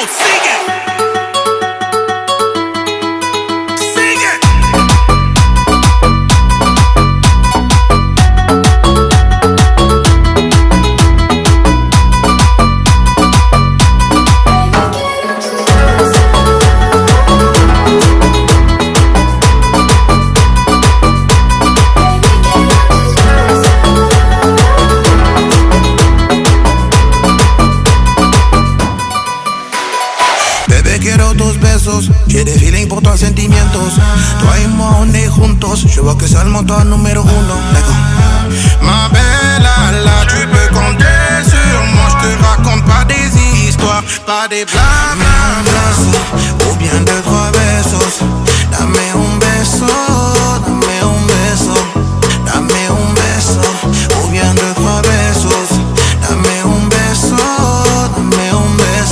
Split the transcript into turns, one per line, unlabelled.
sigue. Sigue.
Bebé, quiero tus besos. J'ai des feelings pour toi, sentimientos. Toi et moi, on est juntos. Je vois que c'est le moteur numéro uno. D'accord. Ma belle, là, tu peux compter sur moi. Je te raconte pas des histoires, pas des blagues. Ou bien deux, trois besos. Dame un beso.